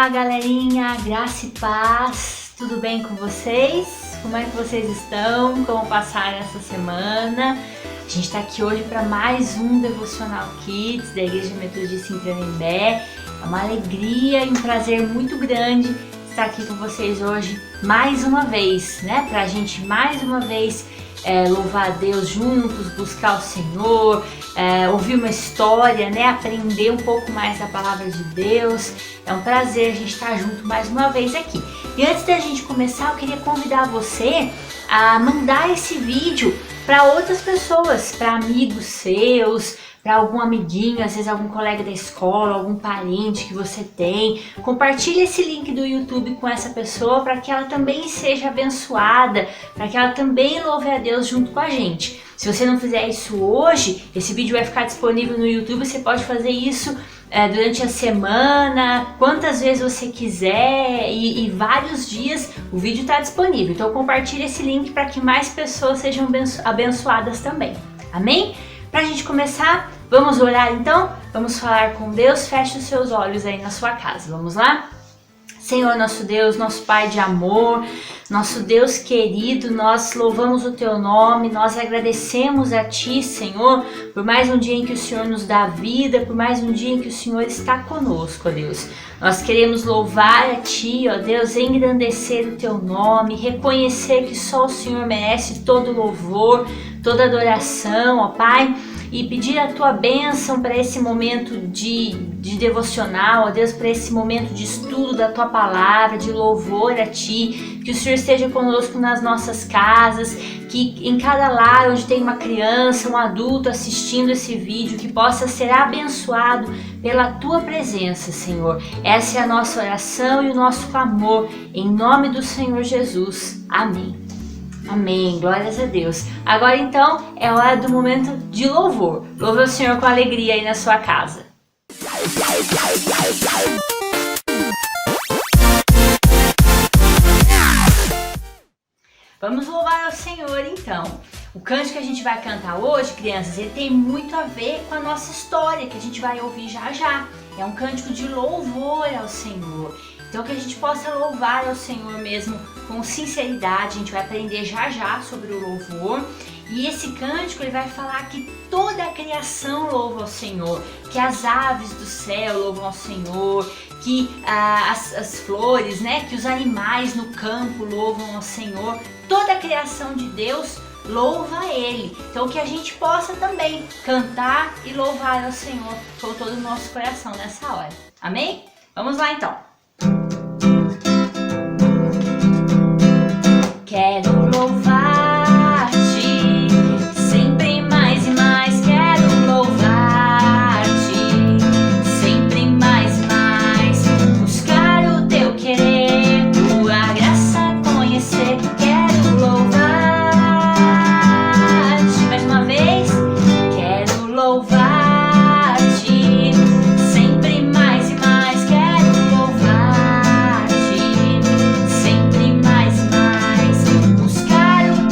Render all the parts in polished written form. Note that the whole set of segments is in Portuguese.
Olá, galerinha, graça e paz, tudo bem com vocês? Como é que vocês estão? Como passaram essa semana? A gente está aqui hoje para mais um Devocional Kids da Igreja Metodista em Tremembé. É uma alegria e um prazer muito grande estar aqui com vocês hoje mais uma vez, né? Para a gente mais uma vez louvar a Deus juntos, buscar o Senhor, ouvir uma história, né? Aprender um pouco mais da palavra de Deus. É um prazer a gente estar junto mais uma vez aqui. E antes da gente começar, eu queria convidar você a mandar esse vídeo para outras pessoas, para amigos seus, para algum amiguinho, às vezes algum colega da escola, algum parente que você tem. Compartilhe esse link do YouTube com essa pessoa para que ela também seja abençoada, para que ela também louve a Deus junto com a gente. Se você não fizer isso hoje, esse vídeo vai ficar disponível no YouTube, você pode fazer isso durante a semana, quantas vezes você quiser e vários dias o vídeo está disponível. Então compartilhe esse link para que mais pessoas sejam abençoadas também. Amém? Para a gente começar, vamos orar então? Vamos falar com Deus? Feche os seus olhos aí na sua casa. Vamos lá? Senhor, nosso Deus, nosso Pai de amor, nosso Deus querido, nós louvamos o Teu nome, nós agradecemos a Ti, Senhor, por mais um dia em que o Senhor nos dá vida, por mais um dia em que o Senhor está conosco, ó Deus. Nós queremos louvar a Ti, ó Deus, engrandecer o Teu nome, reconhecer que só o Senhor merece todo louvor, toda adoração, ó Pai, e pedir a Tua bênção para esse momento de devocional, ó Deus, para esse momento de estudo da Tua palavra, de louvor a Ti, que o Senhor esteja conosco nas nossas casas, que em cada lar onde tem uma criança, um adulto assistindo esse vídeo, que possa ser abençoado pela Tua presença, Senhor. Essa é a nossa oração e o nosso clamor, em nome do Senhor Jesus. Amém. Amém, glórias a Deus. Agora então é hora do momento de louvor. Louve o Senhor com alegria aí na sua casa. Vamos louvar ao Senhor então. O cântico que a gente vai cantar hoje, crianças, ele tem muito a ver com a nossa história, que a gente vai ouvir já já. É um cântico de louvor ao Senhor. Então que a gente possa louvar ao Senhor mesmo com sinceridade. A gente vai aprender já já sobre o louvor. E esse cântico ele vai falar que toda a criação louva ao Senhor, que as aves do céu louvam ao Senhor, que as flores, né, que os animais no campo louvam ao Senhor. Toda a criação de Deus louva a Ele. Então que a gente possa também cantar e louvar ao Senhor com todo o nosso coração nessa hora. Amém? Vamos lá então. Quero louvar-te, sempre mais e mais. Quero louvar-te, sempre mais e mais. Buscar o teu querer, tua graça conhecer. Quero louvar-te, mais uma vez. Quero louvar-te, sempre mais e mais. Quero louvar-te, sempre mais e mais. Buscar o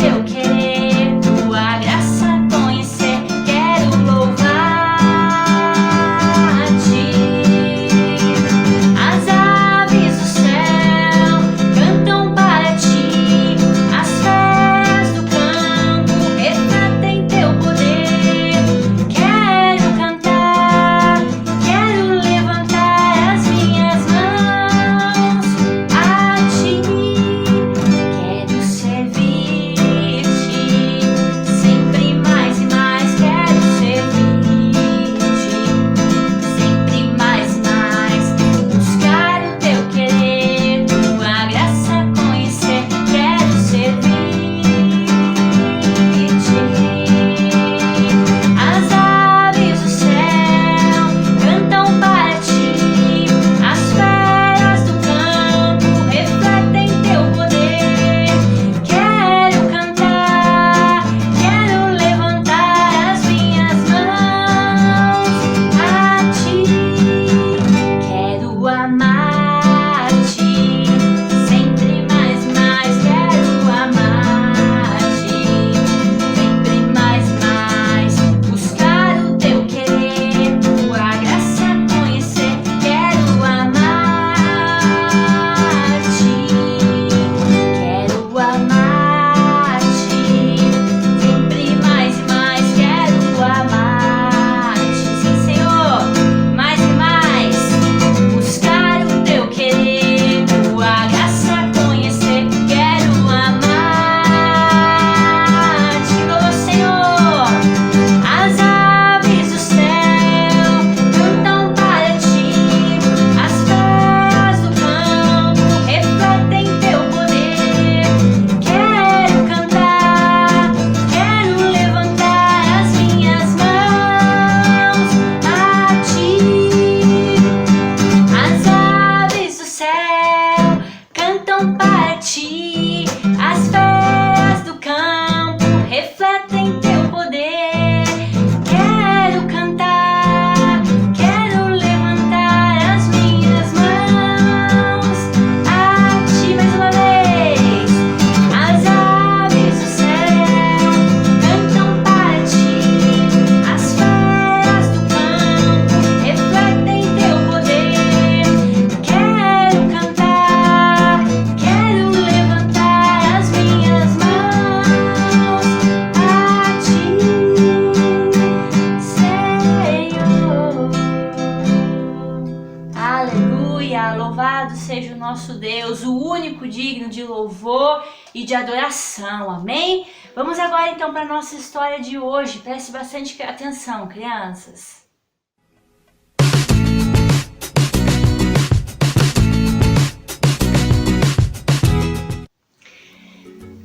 seja o nosso Deus, o único digno de louvor e de adoração, amém? Vamos agora então para a nossa história de hoje, preste bastante atenção, crianças.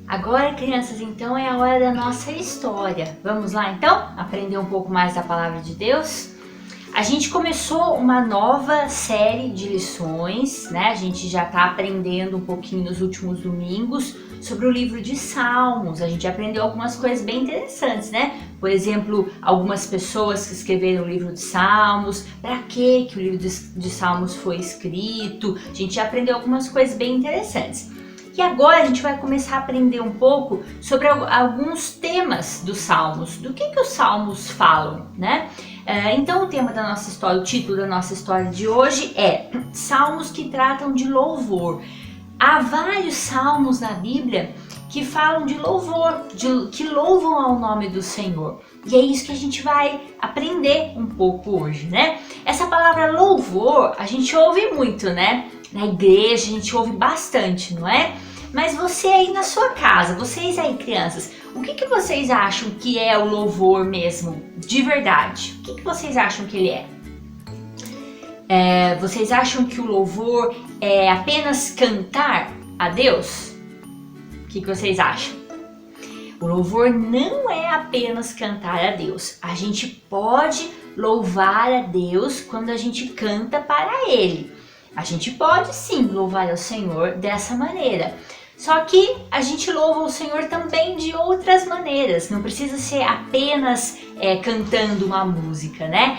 Agora, crianças, então é a hora da nossa história. Vamos lá então aprender um pouco mais da palavra de Deus? A gente começou uma nova série de lições, né? A gente já está aprendendo um pouquinho nos últimos domingos sobre o livro de Salmos. A gente aprendeu algumas coisas bem interessantes, né? Por exemplo, algumas pessoas que escreveram o livro de Salmos, para que o livro de Salmos foi escrito. A gente já aprendeu algumas coisas bem interessantes. E agora a gente vai começar a aprender um pouco sobre alguns temas dos Salmos, do que os Salmos falam, né? Então o tema da nossa história, o título da nossa história de hoje é Salmos que tratam de louvor. Há vários salmos na Bíblia que falam de louvor, que louvam ao nome do Senhor. E é isso que a gente vai aprender um pouco hoje, né? Essa palavra louvor a gente ouve muito, né? Na igreja a gente ouve bastante, não é? Mas você aí na sua casa, vocês aí crianças, o que vocês acham que é o louvor mesmo, de verdade? O que vocês acham que ele é? Vocês acham que o louvor é apenas cantar a Deus? O que vocês acham? O louvor não é apenas cantar a Deus. A gente pode louvar a Deus quando a gente canta para Ele. A gente pode sim louvar ao Senhor dessa maneira. Só que a gente louva o Senhor também de outras maneiras. Não precisa ser apenas cantando uma música, né?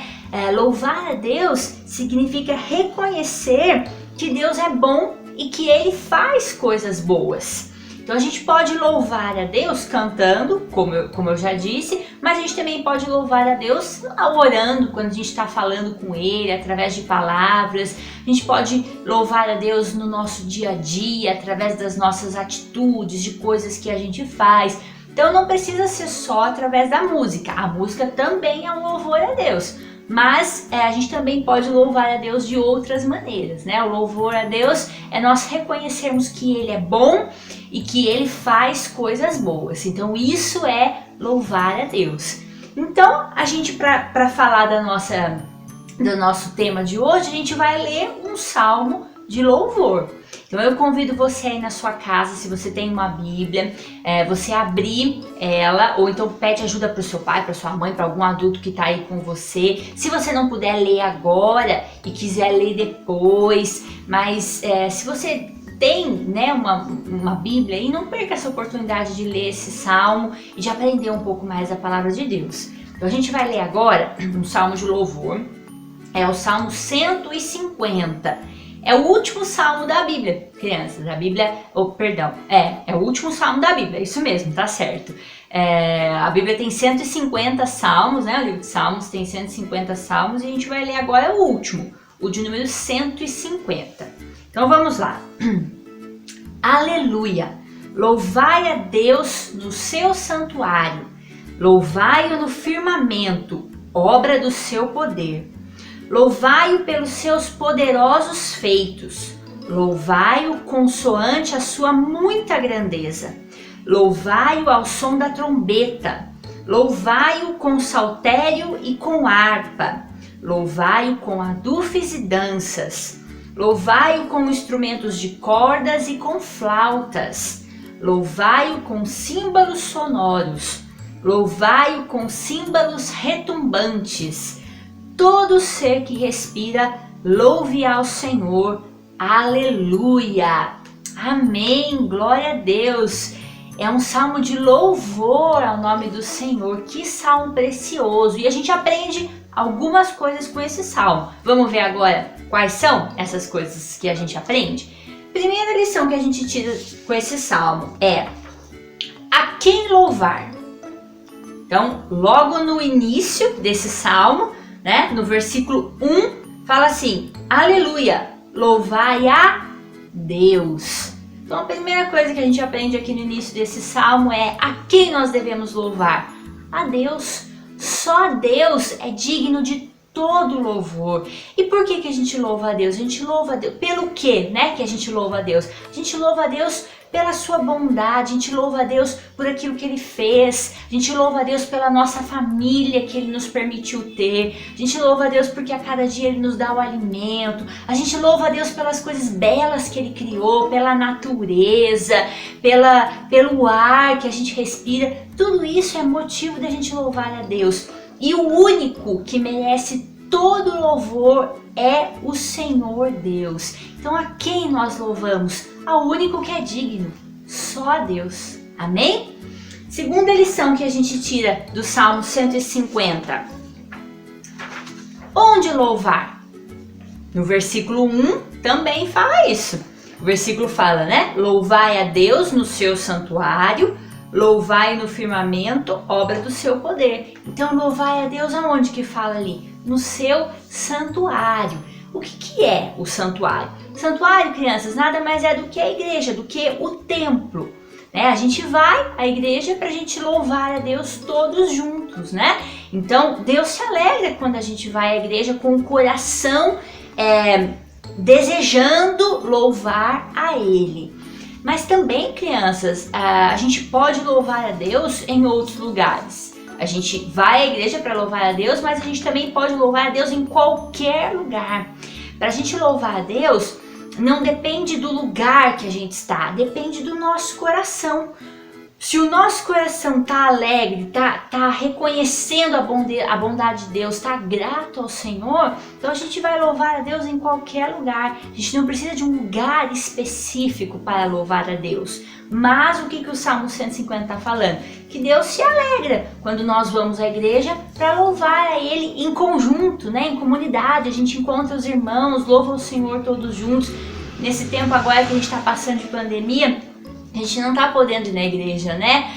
Louvar a Deus significa reconhecer que Deus é bom e que Ele faz coisas boas. Então a gente pode louvar a Deus cantando, como eu já disse, mas a gente também pode louvar a Deus orando, quando a gente está falando com Ele, através de palavras. A gente pode louvar a Deus no nosso dia a dia, através das nossas atitudes, de coisas que a gente faz. Então não precisa ser só através da música. A música também é um louvor a Deus. Mas a gente também pode louvar a Deus de outras maneiras, né? O louvor a Deus é nós reconhecermos que Ele é bom e que Ele faz coisas boas. Então isso é louvar a Deus. Então a gente, para falar do nosso tema de hoje, a gente vai ler um salmo de louvor. Então eu convido você aí na sua casa, se você tem uma Bíblia, você abrir ela, ou então pede ajuda para o seu pai, para sua mãe, para algum adulto que está aí com você. Se você não puder ler agora e quiser ler depois, mas se você tem, né, uma Bíblia, e não perca essa oportunidade de ler esse salmo e de aprender um pouco mais da palavra de Deus. Então a gente vai ler agora um salmo de louvor, é o Salmo 150. É o último salmo da Bíblia, crianças. A Bíblia, é o último salmo da Bíblia, isso mesmo, tá certo. A Bíblia tem 150 salmos, né? O livro de Salmos tem 150 salmos e a gente vai ler agora o último, o de número 150. Então vamos lá. Aleluia! Louvai a Deus no seu santuário, louvai-o no firmamento, obra do seu poder. Louvai-o pelos seus poderosos feitos, louvai-o consoante a sua muita grandeza, louvai-o ao som da trombeta, louvai-o com saltério e com harpa, louvai-o com adufes e danças, louvai-o com instrumentos de cordas e com flautas, louvai-o com símbolos sonoros, louvai-o com símbolos retumbantes. Todo ser que respira, louve ao Senhor. Aleluia! Amém! Glória a Deus! É um salmo de louvor ao nome do Senhor. Que salmo precioso! E a gente aprende algumas coisas com esse salmo. Vamos ver agora quais são essas coisas que a gente aprende? Primeira lição que a gente tira com esse salmo é: a quem louvar? Então, logo no início desse salmo, né, no versículo 1, fala assim: aleluia, louvai a Deus. Então a primeira coisa que a gente aprende aqui no início desse salmo é a quem nós devemos louvar? A Deus. Só Deus é digno de todo louvor. E por que a gente louva a Deus? A gente louva a Deus pelo quê, né, que a gente louva a Deus? A gente louva a Deus pela sua bondade, a gente louva a Deus por aquilo que Ele fez, a gente louva a Deus pela nossa família que Ele nos permitiu ter, a gente louva a Deus porque a cada dia Ele nos dá o alimento, a gente louva a Deus pelas coisas belas que Ele criou, pela natureza, pelo ar que a gente respira. Tudo isso é motivo da gente louvar a Deus. E o único que merece todo louvor é o Senhor Deus. Então a quem nós louvamos? Ao único que é digno, só a Deus. Amém? Segunda lição que a gente tira do Salmo 150. Onde louvar? No versículo 1 também fala isso. O versículo fala, né? Louvai a Deus no seu santuário, louvai no firmamento, obra do seu poder. Então louvai a Deus aonde que fala ali? No seu santuário. O que é o santuário? Santuário, crianças, nada mais é do que a igreja, do que o templo, né? A gente vai à igreja para a gente louvar a Deus todos juntos, né? Então Deus se alegra quando a gente vai à igreja com o coração desejando louvar a Ele. Mas também, crianças, a gente pode louvar a Deus em outros lugares. A gente vai à igreja para louvar a Deus, mas a gente também pode louvar a Deus em qualquer lugar. Para a gente louvar a Deus, não depende do lugar que a gente está, depende do nosso coração. Se o nosso coração está alegre, tá reconhecendo a bondade de Deus, está grato ao Senhor, então a gente vai louvar a Deus em qualquer lugar. A gente não precisa de um lugar específico para louvar a Deus. Mas o que o Salmo 150 está falando? Que Deus se alegra quando nós vamos à igreja para louvar a Ele em conjunto, né? Em comunidade. A gente encontra os irmãos, louva o Senhor todos juntos. Nesse tempo agora que a gente está passando de pandemia, a gente não tá podendo ir na igreja, né?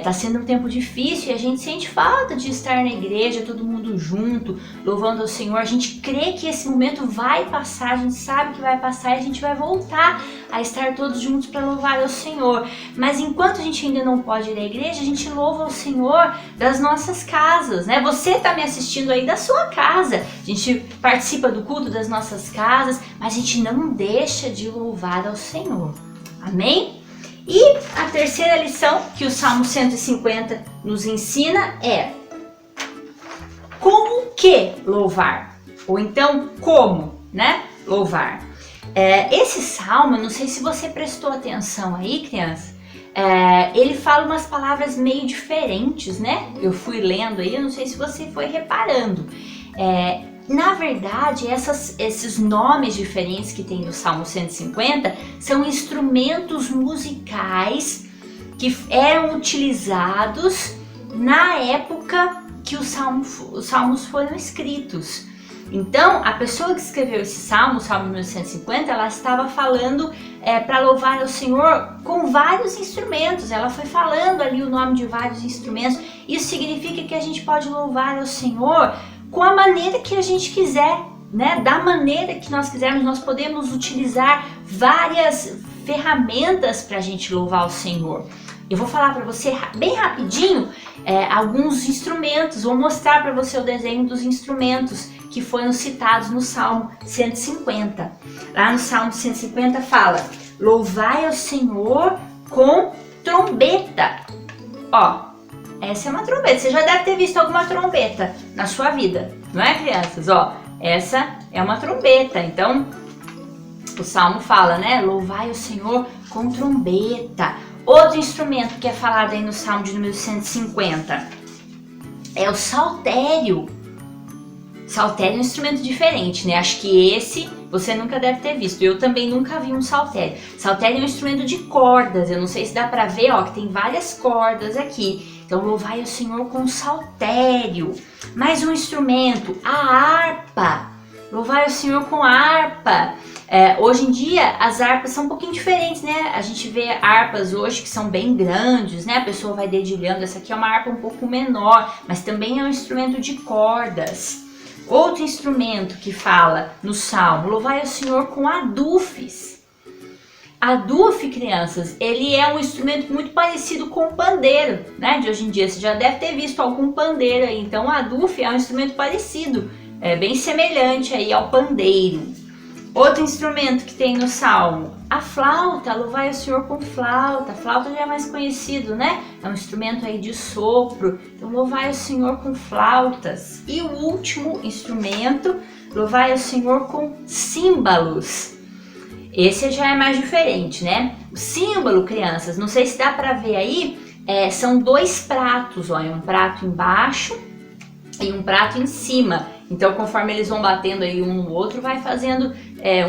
Tá sendo um tempo difícil e a gente sente falta de estar na igreja, todo mundo junto, louvando ao Senhor. A gente crê que esse momento vai passar, a gente sabe que vai passar e a gente vai voltar a estar todos juntos para louvar ao Senhor. Mas enquanto a gente ainda não pode ir à igreja, a gente louva ao Senhor das nossas casas, né? Você tá me assistindo aí da sua casa. A gente participa do culto das nossas casas, mas a gente não deixa de louvar ao Senhor. Amém? E a terceira lição que o Salmo 150 nos ensina é como que louvar? Ou então, como, né, louvar? Esse salmo, não sei se você prestou atenção aí, criança, ele fala umas palavras meio diferentes, né? Eu fui lendo aí, eu não sei se você foi reparando. Na verdade, esses nomes diferentes que tem no Salmo 150 são instrumentos musicais que eram utilizados na época que os salmos foram escritos. Então, a pessoa que escreveu esse salmo, o Salmo número 150, ela estava falando para louvar ao Senhor com vários instrumentos. Ela foi falando ali o nome de vários instrumentos. Isso significa que a gente pode louvar ao Senhor com a maneira que a gente quiser, né? Da maneira que nós quisermos, nós podemos utilizar várias ferramentas para a gente louvar o Senhor. Eu vou falar para você bem rapidinho alguns instrumentos, vou mostrar para você o desenho dos instrumentos que foram citados no Salmo 150. Lá no Salmo 150 fala: louvai ao Senhor com trombeta. Ó, essa é uma trombeta. Você já deve ter visto alguma trombeta na sua vida, não é, crianças? Ó, essa é uma trombeta. Então, o Salmo fala, né? Louvai o Senhor com trombeta. Outro instrumento que é falado aí no Salmo de número 150 é o saltério. Saltério é um instrumento diferente, né? Acho que esse você nunca deve ter visto. Eu também nunca vi um saltério. Saltério é um instrumento de cordas. Eu não sei se dá pra ver, ó, que tem várias cordas aqui. Então, louvai o Senhor com saltério. Mais um instrumento, a harpa. Louvai o Senhor com harpa. Hoje em dia, as harpas são um pouquinho diferentes, né? A gente vê harpas hoje que são bem grandes, né? A pessoa vai dedilhando. Essa aqui é uma harpa um pouco menor, mas também é um instrumento de cordas. Outro instrumento que fala no Salmo, louvai o Senhor com adufes. Aduf, crianças, ele é um instrumento muito parecido com o pandeiro, né? De hoje em dia, você já deve ter visto algum pandeiro aí. Então, o aduf é um instrumento parecido bem semelhante aí ao pandeiro. Outro instrumento que tem no Salmo, a flauta, louvai o Senhor com flauta. A flauta já é mais conhecido, né? É um instrumento aí de sopro, então louvai o Senhor com flautas. E o último instrumento, louvai o Senhor com símbolos. Esse já é mais diferente, né? O símbolo, crianças, não sei se dá para ver aí, são 2 pratos, ó, um prato embaixo e um prato em cima. Então, conforme eles vão batendo aí um no outro, vai fazendo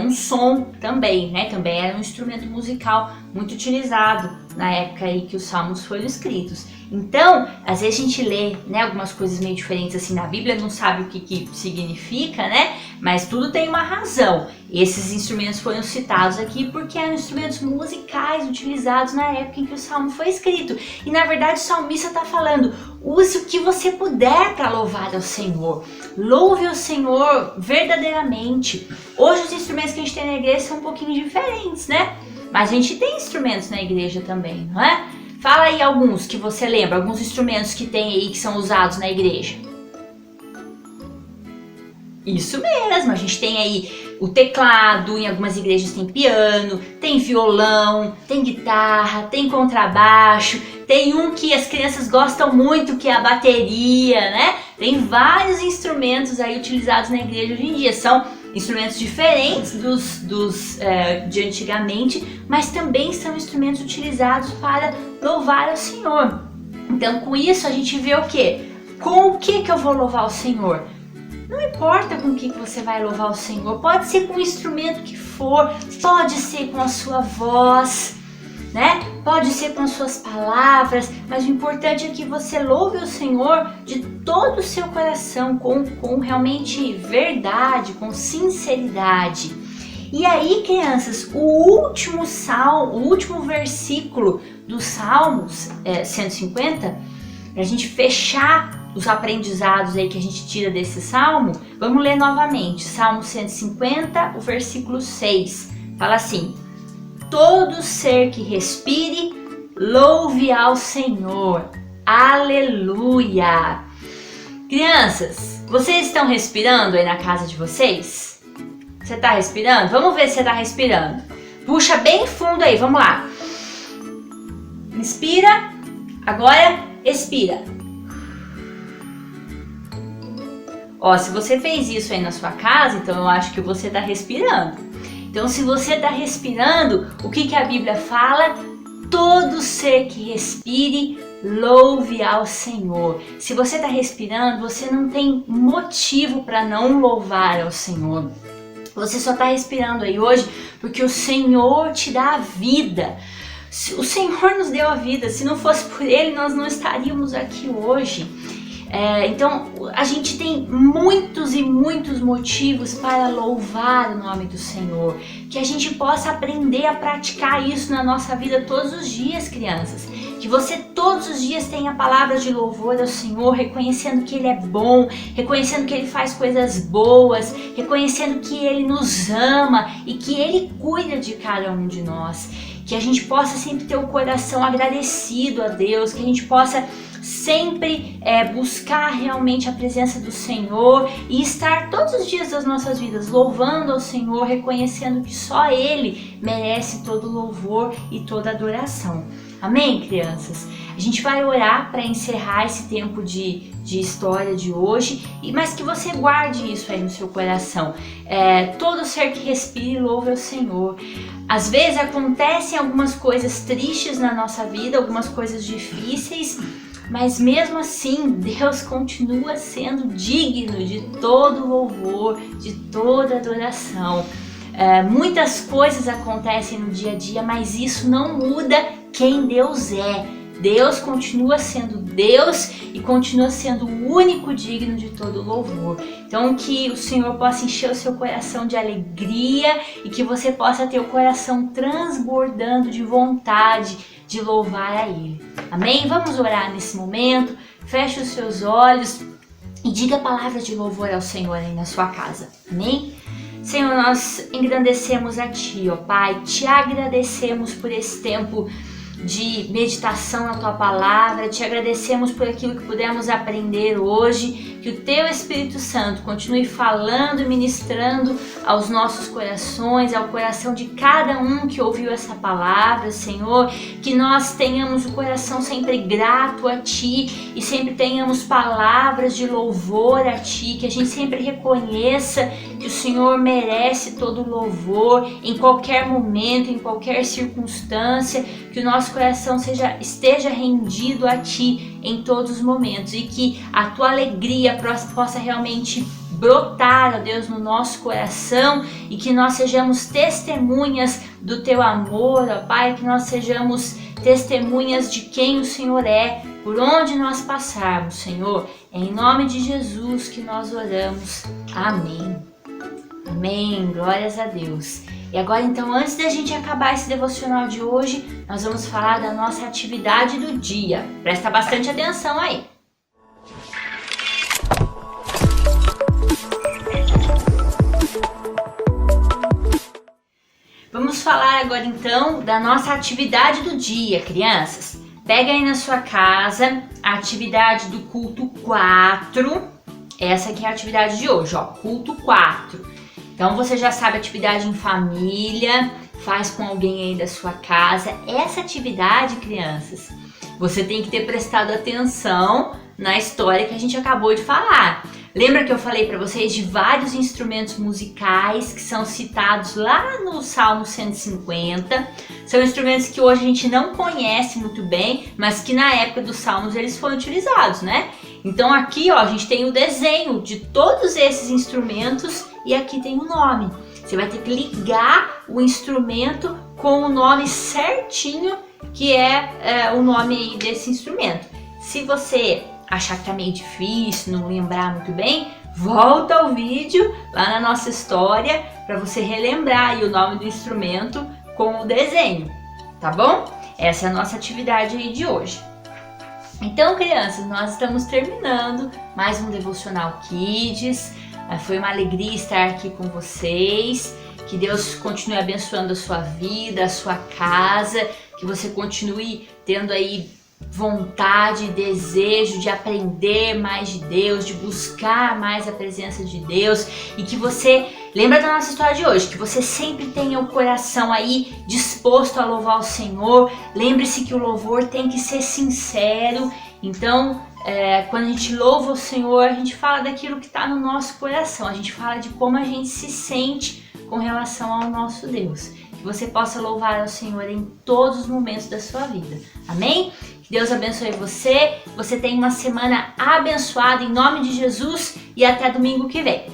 um som também, né? Também era um instrumento musical muito utilizado na época aí que os salmos foram escritos. Então, às vezes a gente lê, né, algumas coisas meio diferentes assim na Bíblia, não sabe o que significa, né? Mas tudo tem uma razão. Esses instrumentos foram citados aqui porque eram instrumentos musicais utilizados na época em que o salmo foi escrito. E na verdade o salmista está falando, use o que você puder para louvar ao Senhor. Louve o Senhor verdadeiramente. Hoje os instrumentos que a gente tem na igreja são um pouquinho diferentes, né? Mas a gente tem instrumentos na igreja também, não é? Fala aí alguns que você lembra, alguns instrumentos que tem aí que são usados na igreja. Isso mesmo, a gente tem aí o teclado, em algumas igrejas tem piano, tem violão, tem guitarra, tem contrabaixo, tem um que as crianças gostam muito, que é a bateria, né? Tem vários instrumentos aí utilizados na igreja hoje em dia, são instrumentos diferentes dos de antigamente, mas também são instrumentos utilizados para louvar ao Senhor. Então com isso a gente vê o quê? Com o que eu vou louvar o Senhor? Não importa com o que você vai louvar o Senhor, pode ser com o instrumento que for, pode ser com a sua voz, né? Pode ser com as suas palavras, mas o importante é que você louve o Senhor de todo o seu coração, com realmente verdade, com sinceridade. E aí, crianças, o último versículo dos Salmos 150, para a gente fechar os aprendizados aí que a gente tira desse salmo, vamos ler novamente. Salmo 150, o versículo 6. Fala assim: todo ser que respire, louve ao Senhor. Aleluia! Crianças, vocês estão respirando aí na casa de vocês? Você está respirando? Vamos ver se você está respirando. Puxa bem fundo aí, vamos lá. Inspira, agora expira. Ó, se você fez isso aí na sua casa, então eu acho que você está respirando. Então, se você está respirando, o que a Bíblia fala? Todo ser que respire, louve ao Senhor. Se você está respirando, você não tem motivo para não louvar ao Senhor. Você só está respirando aí hoje porque o Senhor te dá a vida. O Senhor nos deu a vida. Se não fosse por Ele, nós não estaríamos aqui hoje. Então a gente tem muitos e muitos motivos para louvar o nome do Senhor, que a gente possa aprender a praticar isso na nossa vida todos os dias, crianças, que você todos os dias tenha palavras de louvor ao Senhor, reconhecendo que Ele é bom, reconhecendo que Ele faz coisas boas, reconhecendo que Ele nos ama e que Ele cuida de cada um de nós, que a gente possa sempre ter o coração agradecido a Deus, que a gente possa sempre buscar realmente a presença do Senhor e estar todos os dias das nossas vidas louvando ao Senhor, reconhecendo que só Ele merece todo louvor e toda adoração. Amém, crianças? A gente vai orar para encerrar esse tempo de história de hoje, mas que você guarde isso aí no seu coração. Todo ser que respire, louve ao Senhor. Às vezes acontecem algumas coisas tristes na nossa vida, algumas coisas difíceis, mas mesmo assim Deus continua sendo digno de todo louvor, de toda adoração. Muitas coisas acontecem no dia a dia, mas isso não muda quem Deus é. Deus continua sendo Deus e continua sendo o único digno de todo louvor. Então que o Senhor possa encher o seu coração de alegria e que você possa ter o coração transbordando de vontade de louvar a Ele. Amém? Vamos orar nesse momento. Feche os seus olhos e diga palavras de louvor ao Senhor aí na sua casa. Amém? Senhor, nós engrandecemos a Ti, ó Pai. Te agradecemos por esse tempo de meditação na Tua Palavra. Te agradecemos por aquilo que pudemos aprender hoje. Que o Teu Espírito Santo continue falando e ministrando aos nossos corações, ao coração de cada um que ouviu essa palavra, Senhor. Que nós tenhamos o coração sempre grato a Ti e sempre tenhamos palavras de louvor a Ti. Que a gente sempre reconheça que o Senhor merece todo o louvor em qualquer momento, em qualquer circunstância. Que o nosso coração esteja rendido a Ti em todos os momentos e que a Tua alegria possa realmente brotar, ó Deus, no nosso coração e que nós sejamos testemunhas do Teu amor, ó Pai, que nós sejamos testemunhas de quem o Senhor é, por onde nós passarmos, Senhor. É em nome de Jesus que nós oramos. Amém. Amém. Glórias a Deus. E agora então, antes da gente acabar esse devocional de hoje, nós vamos falar da nossa atividade do dia. Presta bastante atenção aí. Vamos falar agora então da nossa atividade do dia, crianças. Pega aí na sua casa a atividade do culto 4. Essa aqui é a atividade de hoje, ó, culto 4. Então você já sabe, atividade em família, faz com alguém aí da sua casa. Essa atividade, crianças, você tem que ter prestado atenção na história que a gente acabou de falar. Lembra que eu falei para vocês de vários instrumentos musicais que são citados lá no Salmo 150? São instrumentos que hoje a gente não conhece muito bem, mas que na época dos Salmos eles foram utilizados, né? Então aqui, ó, a gente tem o desenho de todos esses instrumentos e aqui tem o nome. Você vai ter que ligar o instrumento com o nome certinho, que é o nome aí desse instrumento. Se você achar que tá meio difícil, não lembrar muito bem, volta ao vídeo lá na nossa história para você relembrar aí o nome do instrumento com o desenho, tá bom? Essa é a nossa atividade aí de hoje. Então, crianças, nós estamos terminando mais um Devocional Kids. Foi uma alegria estar aqui com vocês. Que Deus continue abençoando a sua vida, a sua casa, que você continue tendo aí vontade, desejo de aprender mais de Deus, de buscar mais a presença de Deus e que você, lembra da nossa história de hoje, que você sempre tenha o coração aí disposto a louvar o Senhor. Lembre-se que o louvor tem que ser sincero. Então, quando a gente louva o Senhor, a gente fala daquilo que está no nosso coração, a gente fala de como a gente se sente com relação ao nosso Deus. Que você possa louvar ao Senhor em todos os momentos da sua vida. Amém? Que Deus abençoe você. Você tenha uma semana abençoada em nome de Jesus e até domingo que vem.